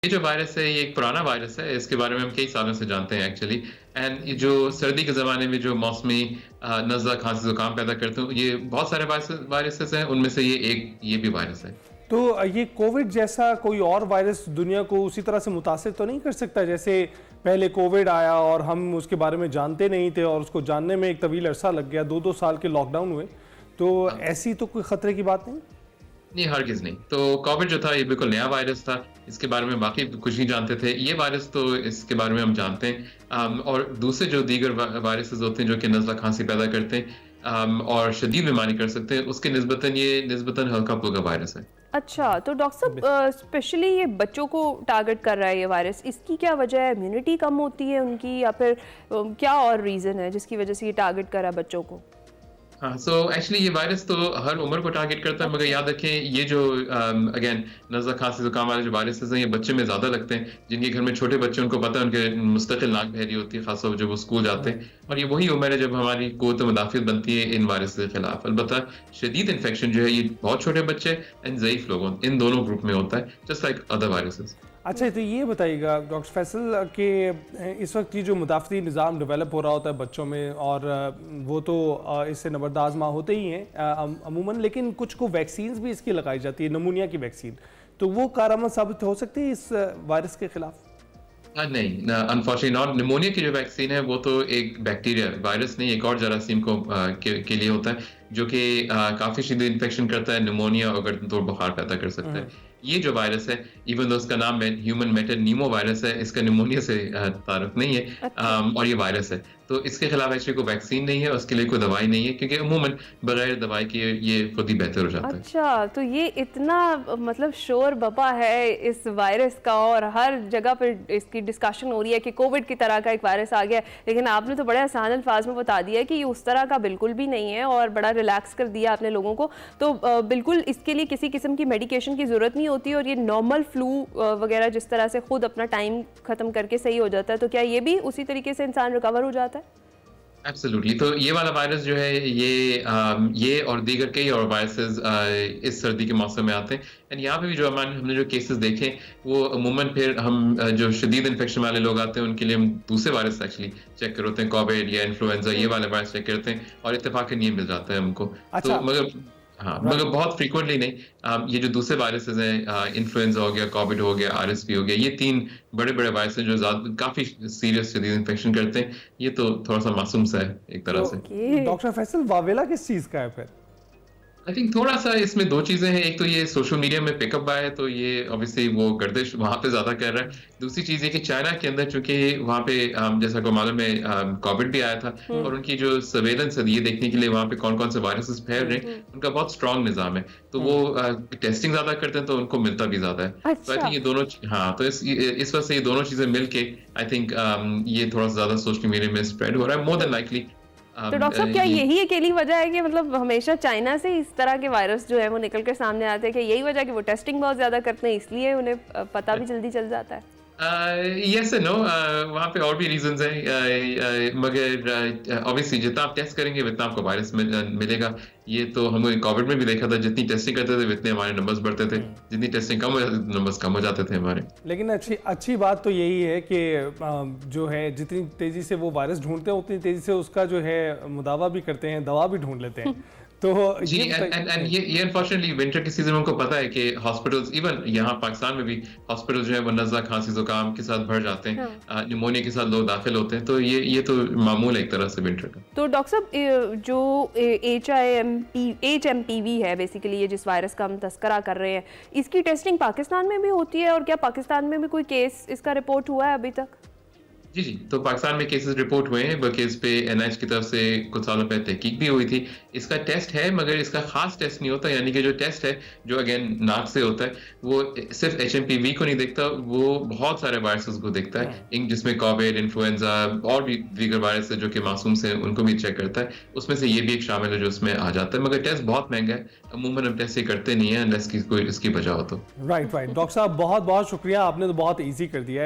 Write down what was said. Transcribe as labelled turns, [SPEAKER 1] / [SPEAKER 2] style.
[SPEAKER 1] ये जो वायरस है, ये एक पुराना वायरस है, इसके बारे में हम कई सालों से जानते हैं एक्चुअली। एंड ये जो सर्दी के ज़माने में जो मौसमी नज़ला, खाँसी, ज़ुकाम पैदा करते हैं, ये बहुत सारे वायरसेस हैं, उनमें से ये भी वायरस है।
[SPEAKER 2] तो ये कोविड जैसा कोई और वायरस दुनिया को उसी तरह से मुतासिर तो नहीं कर सकता जैसे पहले कोविड आया और हम उसके बारे में जानते नहीं थे और उसको जानने में एक तवील अरसा लग गया, 2-2 साल के लॉकडाउन हुए, तो
[SPEAKER 1] हाँ।
[SPEAKER 2] ऐसी तो कोई खतरे की बात नहीं?
[SPEAKER 1] नहीं, हरगिज़ नहीं। तो कोविड जो था, ये बिल्कुल नया वायरस था, इसके बारे में बाकी कुछ नहीं जानते थे। ये वायरस तो इसके बारे में हम जानते हैं। और दूसरे जो दीगर वायरसेस होते हैं, जो कि नज़ला, खाँसी पैदा करते हैं और शदीद बीमारी कर सकते हैं, उसके निस्बतन हल्का-फुल्का वायरस है।
[SPEAKER 3] अच्छा, तो डॉक्टर साहब स्पेशली ये बच्चों को टारगेट कर रहा है ये वायरस, इसकी क्या वजह है? इम्यूनिटी कम होती है उनकी या फिर क्या और रीज़न है जिसकी वजह से ये टारगेट कर रहा है बच्चों को?
[SPEAKER 1] हाँ, सो एक्चुअली ये वायरस तो हर उम्र को टारगेट करता है, मगर
[SPEAKER 3] अच्छा।
[SPEAKER 1] याद रखें ये जो अगेन नज़ला, खाँसी, ज़ुकाम वाले जो वायरसेस हैं, ये बच्चे में ज़्यादा लगते हैं। जिनके घर में छोटे बच्चे, उनको पता है उनके मुस्तकिल नाक बह रही होती है, ख़ास तौर पर जब वो स्कूल जाते हैं। और ये वही उम्र है जब हमारी क़ुव्वत मुदाफ़ियत बनती है इन वायरस के खिलाफ। अलबत्ता शदीद इन्फेक्शन जो है, ये बहुत छोटे बच्चे एंड ज़ईफ़ लोगों, इन दोनों ग्रुप में होता है, जस्ट लाइक अदर वायरसेस।
[SPEAKER 2] अच्छा, तो ये बताइएगा डॉक्टर फैसल कि इस वक्त ये जो मुदाफ़ती निज़ाम डेवलप हो रहा होता है बच्चों में और वो तो इससे नबरद आज़मा होते ही हैं अमूमन, लेकिन कुछ को वैक्सीन्स भी इसकी लगाई जाती है, नमूनिया की वैक्सीन, तो वो कारआमद साबित हो सकती है इस वायरस के खिलाफ?
[SPEAKER 1] नहीं, अनफॉर्चुनेटली नॉट। निमोनिया की जो वैक्सीन है, वो तो एक बैक्टीरिया, वायरस नहीं, एक और जरासीम के लिए होता है, जो कि काफ़ी शदीद इन्फेक्शन करता है, निमोनिया और गर्दन तोड़ बुखार पैदा कर सकता है। ये जो वायरस है, इवन दो उसका नाम ह्यूमन मेटानीमो वायरस है, इसका निमोनिया से ताल्लुक नहीं है।
[SPEAKER 3] अच्छा।
[SPEAKER 1] और ये वायरस है, तो इसके खिलाफ एक्चुअली कोई वैक्सीन नहीं है, उसके लिए कोई दवाई नहीं है, क्योंकि अमूमन बगैर दवाई के ये खुद ही बेहतर हो जाता है।
[SPEAKER 3] अच्छा, तो ये इतना मतलब शोर बपा है इस वायरस का और हर जगह पर इसकी डिस्कशन हो रही है कि कोविड की तरह का एक वायरस आ गया है, लेकिन आपने तो बड़े आसान अल्फाज में बता दिया कि ये उस तरह का बिल्कुल भी नहीं है और बड़ा रिलैक्स कर दिया आपने लोगों को। तो बिल्कुल इसके लिए किसी किस्म की मेडिकेशन की ज़रूरत नहीं होती और ये नॉर्मल फ्लू वगैरह जिस तरह से खुद अपना टाइम ख़त्म करके सही हो जाता है, तो क्या ये भी उसी तरीके से इंसान रिकवर हो जाता है?
[SPEAKER 1] एब्सोल्युटली। तो ये वाला वायरस जो है, ये और दीगर कई और वायरसेस इस सर्दी के मौसम में आते हैं। एंड यहाँ पे भी जो हमने जो केसेस देखे, वो अमूमन फिर हम जो शदीद इन्फेक्शन वाले लोग आते हैं, उनके लिए हम दूसरे वायरस एक्चुअली चेक करते हैं, कोविड या इन्फ्लुएंजा, ये वाले वायरस चेक करते हैं और इत्तेफाकन ये मिल जाता है हमको।
[SPEAKER 2] अच्छा।
[SPEAKER 1] तो मगर हाँ, मगर बहुत फ्रीक्वेंटली नहीं। ये जो दूसरे वायरसेस हैं, इन्फ्लुएंजा हो गया, कोविड हो गया, आरएसवी हो गया, ये 3 बड़े-बड़े वायरस हैं जो काफ़ी सीरियस शदीद इन्फेक्शन करते हैं। ये तो थोड़ा-सा मासूम सा है एक तरह से।
[SPEAKER 3] ओके।
[SPEAKER 2] डॉक्टर फैसल वावेला किस चीज़ का है फिर?
[SPEAKER 1] आई थिंक थोड़ा-सा इसमें 2 चीज़ें हैं। एक तो ये सोशल मीडिया में पिकअप आया है, तो ये ऑब्वियसली वो गर्दिश वहाँ पे ज़्यादा कर रहा है। दूसरी चीज़ ये कि चाइना के अंदर चूँकि वहाँ पे जैसा आपको मालूम है, कोविड भी आया था और उनकी जो सर्वेलेंस है, ये देखने के लिए वहाँ पे कौन-कौन से वायरसेस फैल रहे हैं, उनका बहुत स्ट्रॉन्ग निज़ाम है। तो वो टेस्टिंग ज़्यादा करते हैं, तो उनको मिलता भी ज़्यादा है। तो आई
[SPEAKER 3] अच्छा।
[SPEAKER 1] थिंक ये दोनों हाँ, तो इस वजह से ये दोनों चीज़ें मिल के आई थिंक ये थोड़ा-सा ज़्यादा सोशल मीडिया में स्प्रेड हो रहा है, मोर देन लाइकली।
[SPEAKER 3] तो डॉक्टर साहब क्या यही अकेली वजह है कि मतलब हमेशा चाइना से इस तरह के वायरस जो है वो निकल कर सामने आते हैं, कि यही वजह है कि वो टेस्टिंग बहुत ज़्यादा करते हैं इसलिए उन्हें पता भी जल्दी चल जाता है?
[SPEAKER 1] Yes and no. वहाँ पे और भी रीजंस हैं, मगर ऑब्वियसली जितना आप टेस्ट करेंगे, उतना आपको वायरस मिलेगा। ये तो हमने कोविड में भी देखा था, जितनी टेस्टिंग करते थे उतने हमारे नंबर्स बढ़ते थे, जितनी टेस्टिंग कम हो जाती थी नंबर्स कम हो जाते थे हमारे।
[SPEAKER 2] लेकिन अच्छी अच्छी बात तो यही है कि जो है जितनी तेज़ी से वो वायरस ढूंढते हैं उतनी तेज़ी से उसका जो है मुदावा भी करते हैं, दवा भी ढूंढ लेते हैं। तो
[SPEAKER 1] जी, एंड ये अनफॉर्चुनेटली विंटर की सीजन में उनको पता है कि हॉस्पिटल्स, इवन यहाँ पाकिस्तान में भी हॉस्पिटल्स जो है वो नज़ला, खांसी, जुकाम के साथ भर जाते हैं।
[SPEAKER 3] हाँ।
[SPEAKER 1] निमोनिया के साथ लोग दाखिल होते हैं, तो ये तो मामूल है एक तरह से विंटर का।
[SPEAKER 3] तो डॉक्टर साहब जो HMPV है बेसिकली, ये जिस वायरस का हम तस्करा कर रहे हैं, इसकी टेस्टिंग पाकिस्तान में भी होती है और क्या पाकिस्तान में भी कोई केस इसका रिपोर्ट हुआ है अभी तक?
[SPEAKER 1] जी, जी। तो पाकिस्तान में केसेस रिपोर्ट हुए हैं, बल्कि इस पे एनआईएच की तरफ से कुछ सालों पहले तहकीक भी हुई थी। इसका टेस्ट है, मगर इसका खास टेस्ट नहीं होता, यानी कि जो टेस्ट है, जो अगेन नाक से होता है, वो सिर्फ एचएमपीवी को नहीं देखता, वो बहुत सारे वायरसेस को देखता है, जिसमें कोविड, इन्फ्लुएंजा और भी दीगर वायरस जो कि मासूम से उनको भी चेक करता है। उसमें से ये भी एक शामिल है जो उसमें आ जाता है, मगर टेस्ट बहुत महंगा है। अमूमन हम टेस्ट ये करते नहीं है अनलेस कोई इसकी वजह हो तो।
[SPEAKER 2] Right, right. डॉक्टर साहब बहुत बहुत शुक्रिया, आपने तो बहुत ईजी कर दिया है।